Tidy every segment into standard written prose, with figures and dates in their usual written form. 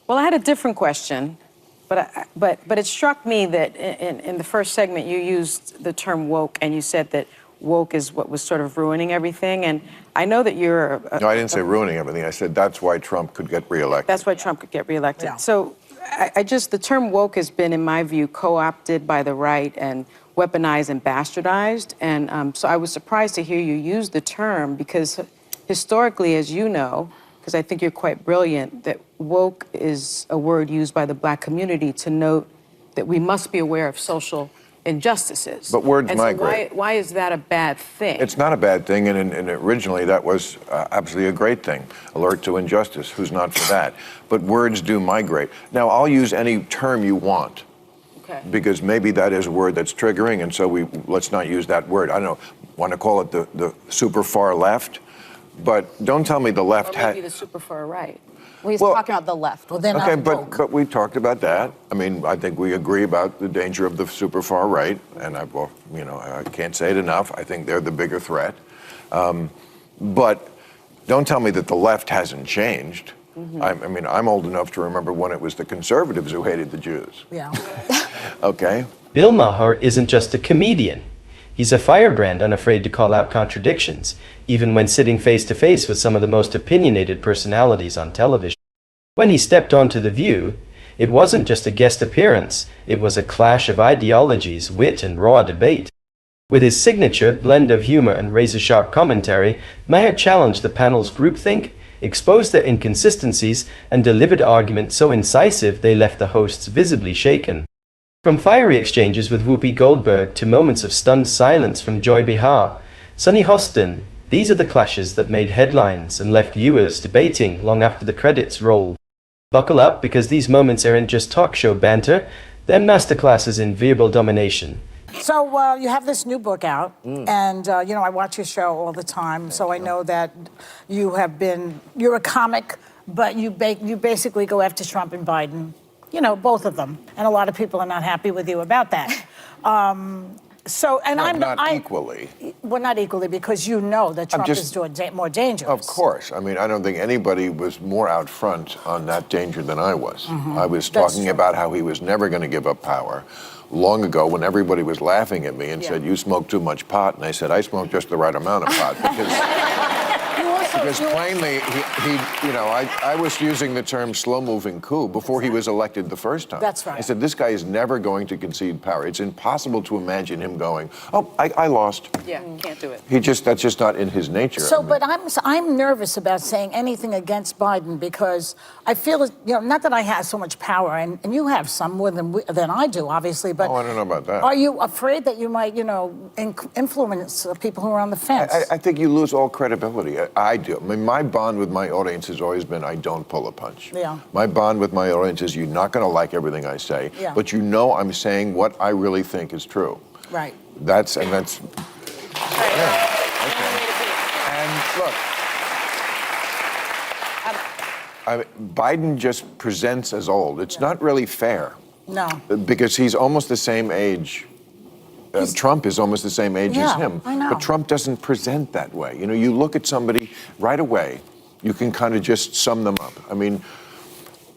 Well, I had a different question, but it struck me that in the first segment you used the term woke, and you said that woke is what was sort of ruining everything. And I know that you're... No, I didn't say ruining everything. I said that's why Trump could get reelected. That's why Trump could get reelected. Yeah. So the term woke has been, in my view, co-opted by the right and weaponized and bastardized. And so I was surprised to hear you use the term, because historically, as you know, because I think you're quite brilliant, that woke is a word used by the Black community to note that we must be aware of social injustices. But words and migrate. So why is that a bad thing? It's not a bad thing, and originally that was absolutely a great thing. Alert to injustice, who's not for that? But words do migrate. Now, I'll use any term you want, okay, because maybe that is a word that's triggering, and so let's not use that word. I don't know, want to call it the super far left? But don't tell me the left or maybe the super far right. Well, he's talking about the left. Well, then okay, but we talked about that. I mean, I think we agree about the danger of the super far right, and I can't say it enough. I think they're the bigger threat. But don't tell me that the left hasn't changed. Mm-hmm. I mean, I'm old enough to remember when it was the conservatives who hated the Jews. Yeah. Okay. Bill Maher isn't just a comedian. He's a firebrand unafraid to call out contradictions, even when sitting face to face with some of the most opinionated personalities on television. When he stepped onto The View, it wasn't just a guest appearance, it was a clash of ideologies, wit, and raw debate. With his signature blend of humor and razor-sharp commentary, Maher challenged the panel's groupthink, exposed their inconsistencies, and delivered arguments so incisive they left the hosts visibly shaken. From fiery exchanges with Whoopi Goldberg to moments of stunned silence from Joy Behar, Sonny Hostin, these are the clashes that made headlines and left viewers debating long after the credits rolled. Buckle up, because these moments aren't just talk show banter, they're masterclasses in verbal domination. So you have this new book out, and I watch your show all the time, so I know that you're a comic, but you basically go after Trump and Biden. Both of them, and a lot of people are not happy with you about that. I'm not equally. Well, not equally, because you know that Trump is more dangerous. Of course. I mean, I don't think anybody was more out front on that danger than I was. Mm-hmm. I was talking about how he was never going to give up power long ago, when everybody was laughing at me and said, "You smoke too much pot," and I said, "I smoke just the right amount of pot," because plainly, I was using the term slow-moving coup before he was elected the first time. That's right. I said, this guy is never going to concede power. It's impossible to imagine him going, "Oh, I lost." Yeah, can't do it. That's just not in his nature. So, but I'm nervous about saying anything against Biden, because I feel, not that I have so much power, and you have some more than I do, obviously, but... Oh, I don't know about that. Are you afraid that you might, influence people who are on the fence? I think you lose all credibility. I do. I mean, my bond with my audience has always been, I don't pull a punch. Yeah. My bond with my audience is, you're not going to like everything I say, but I'm saying what I really think is true. Right. That's. Right. Yeah. Okay. And look, Biden just presents as old. It's not really fair. No. Because he's almost the same age. Trump is almost the same age as him. I know. But Trump doesn't present that way. You look at somebody right away, you can kind of just sum them up. I mean,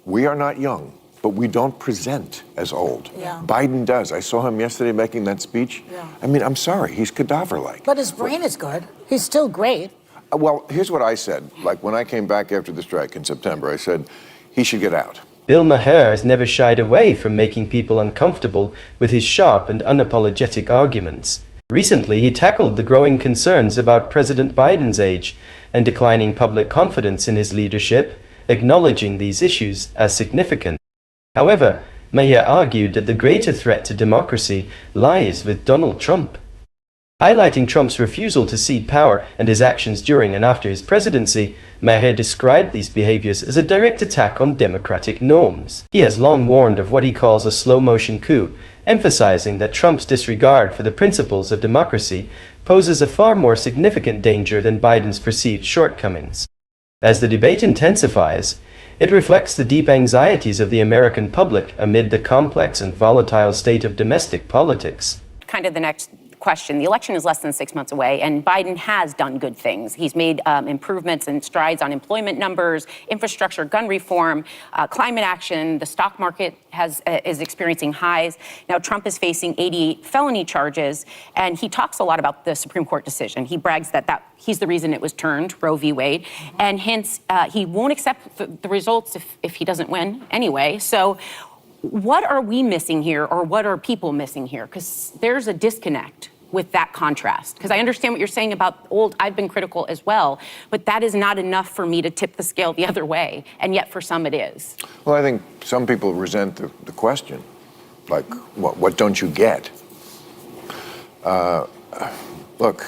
we are not young, but we don't present as old. Yeah. Biden does. I saw him yesterday making that speech. Yeah. I mean, I'm sorry, he's cadaver-like. But his brain is good. He's still great. Well, here's what I said. Like, when I came back after the strike in September, I said, he should get out. Bill Maher has never shied away from making people uncomfortable with his sharp and unapologetic arguments. Recently, he tackled the growing concerns about President Biden's age and declining public confidence in his leadership, acknowledging these issues as significant. However, Maher argued that the greater threat to democracy lies with Donald Trump. Highlighting Trump's refusal to cede power and his actions during and after his presidency, Maher described these behaviors as a direct attack on democratic norms. He has long warned of what he calls a slow-motion coup, emphasizing that Trump's disregard for the principles of democracy poses a far more significant danger than Biden's perceived shortcomings. As the debate intensifies, it reflects the deep anxieties of the American public amid the complex and volatile state of domestic politics. Kind of the next question. The election is less than 6 months away, and Biden has done good things. He's made improvements and strides on employment numbers, infrastructure, gun reform, climate action. The stock market is experiencing highs. Now, Trump is facing 88 felony charges, and he talks a lot about the Supreme Court decision. He brags that he's the reason it was turned, Roe v. Wade, and hence he won't accept the results if he doesn't win anyway. So what are we missing here, or what are people missing here? Because there's a disconnect with that contrast. Because I understand what you're saying about I've been critical as well, but that is not enough for me to tip the scale the other way, and yet for some it is. Well, I think some people resent the question, like, what don't you get? Look,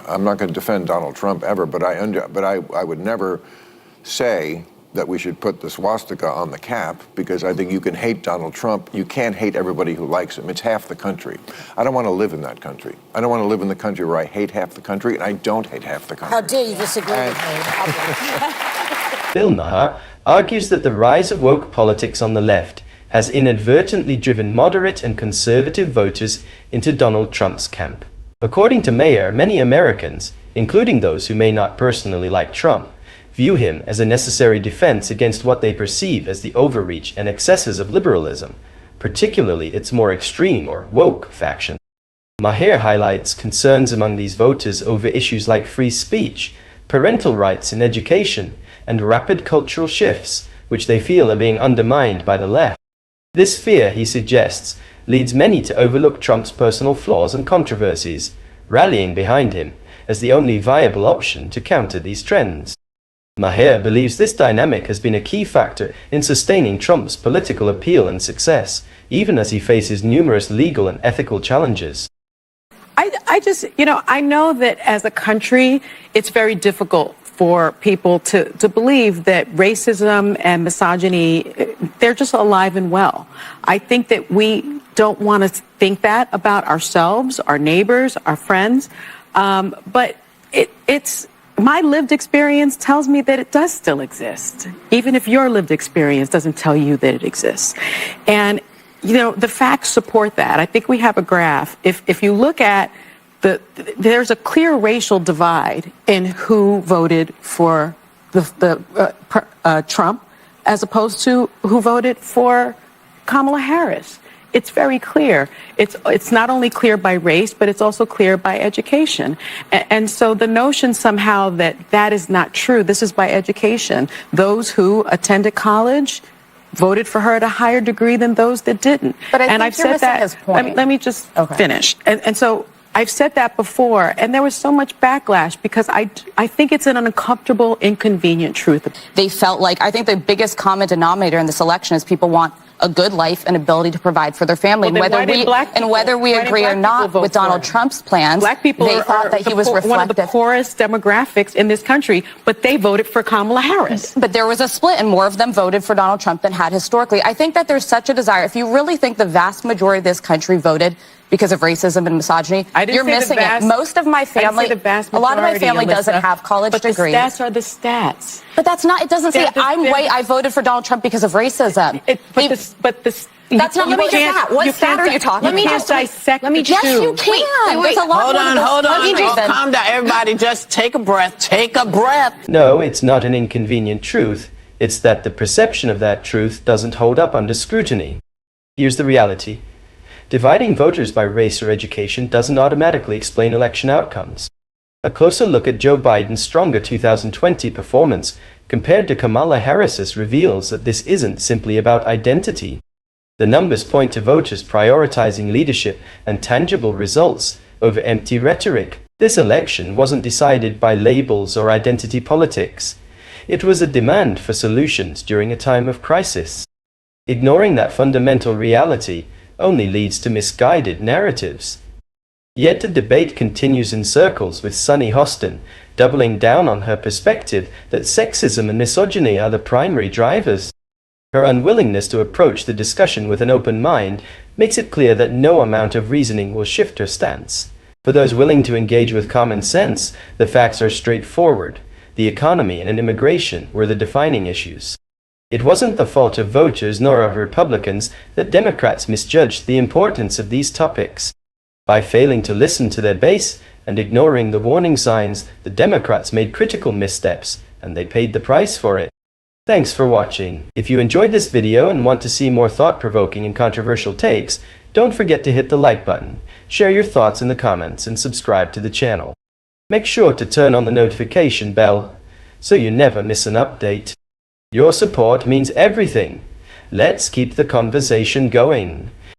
I'm not going to defend Donald Trump ever, but I would never say that we should put the swastika on the cap, because I think you can hate Donald Trump. You can't hate everybody who likes him. It's half the country. I don't want to live in that country. I don't want to live in the country where I hate half the country, and I don't hate half the country. How dare you disagree with me? Bill Maher argues that the rise of woke politics on the left has inadvertently driven moderate and conservative voters into Donald Trump's camp. According to Maher, many Americans, including those who may not personally like Trump, view him as a necessary defense against what they perceive as the overreach and excesses of liberalism, particularly its more extreme or woke faction. Maher highlights concerns among these voters over issues like free speech, parental rights in education, and rapid cultural shifts, which they feel are being undermined by the left. This fear, he suggests, leads many to overlook Trump's personal flaws and controversies, rallying behind him as the only viable option to counter these trends. Maher believes this dynamic has been a key factor in sustaining Trump's political appeal and success, even as he faces numerous legal and ethical challenges. I know that as a country, it's very difficult for people to believe that racism and misogyny, they're just alive and well. I think that we don't want to think that about ourselves, our neighbors, our friends, but it's my lived experience tells me that it does still exist, even if your lived experience doesn't tell you that it exists. And, the facts support that. I think we have a graph. If you look at there's a clear racial divide in who voted for Trump as opposed to who voted for Kamala Harris. It's very clear. It's not only clear by race, but it's also clear by education. And so the notion somehow that is not true. This is by education. Those who attended college voted for her at a higher degree than those that didn't. But I think I've you're said missing that. his point. Let me just finish. And so I've said that before, and there was so much backlash because I think it's an uncomfortable, inconvenient truth. They felt like, I think the biggest common denominator in this election is people want a good life and ability to provide for their family. Well, and whether we agree or not with Donald Trump's plans, Black people they thought that he was reflective. One of the poorest demographics in this country, but they voted for Kamala Harris. But there was a split, and more of them voted for Donald Trump than had historically. I think that there's such a desire. If you really think the vast majority of this country voted because of racism and misogyny, you're missing it. Most of my family, a lot of my family doesn't have college degrees. But the stats are the stats. But that's not, it doesn't say I'm white, I voted for Donald Trump because of racism. That's not, let me just that. What stat are you talking about? You can't dissect the two. Yes, you can. Wait. Hold on. Calm down. Everybody just take a breath. Take a breath. No, it's not an inconvenient truth. It's that the perception of that truth doesn't hold up under scrutiny. Here's the reality. Dividing voters by race or education doesn't automatically explain election outcomes. A closer look at Joe Biden's stronger 2020 performance compared to Kamala Harris's reveals that this isn't simply about identity. The numbers point to voters prioritizing leadership and tangible results over empty rhetoric. This election wasn't decided by labels or identity politics. It was a demand for solutions during a time of crisis. Ignoring that fundamental reality only leads to misguided narratives. Yet the debate continues in circles, with Sunny Hostin doubling down on her perspective that sexism and misogyny are the primary drivers. Her unwillingness to approach the discussion with an open mind makes it clear that no amount of reasoning will shift her stance. For those willing to engage with common sense, the facts are straightforward. The economy and immigration were the defining issues. It wasn't the fault of voters nor of Republicans that Democrats misjudged the importance of these topics. By failing to listen to their base and ignoring the warning signs, the Democrats made critical missteps, and they paid the price for it. Thanks for watching. If you enjoyed this video and want to see more thought-provoking and controversial takes, don't forget to hit the like button, share your thoughts in the comments, and subscribe to the channel. Make sure to turn on the notification bell so you never miss an update. Your support means everything. Let's keep the conversation going.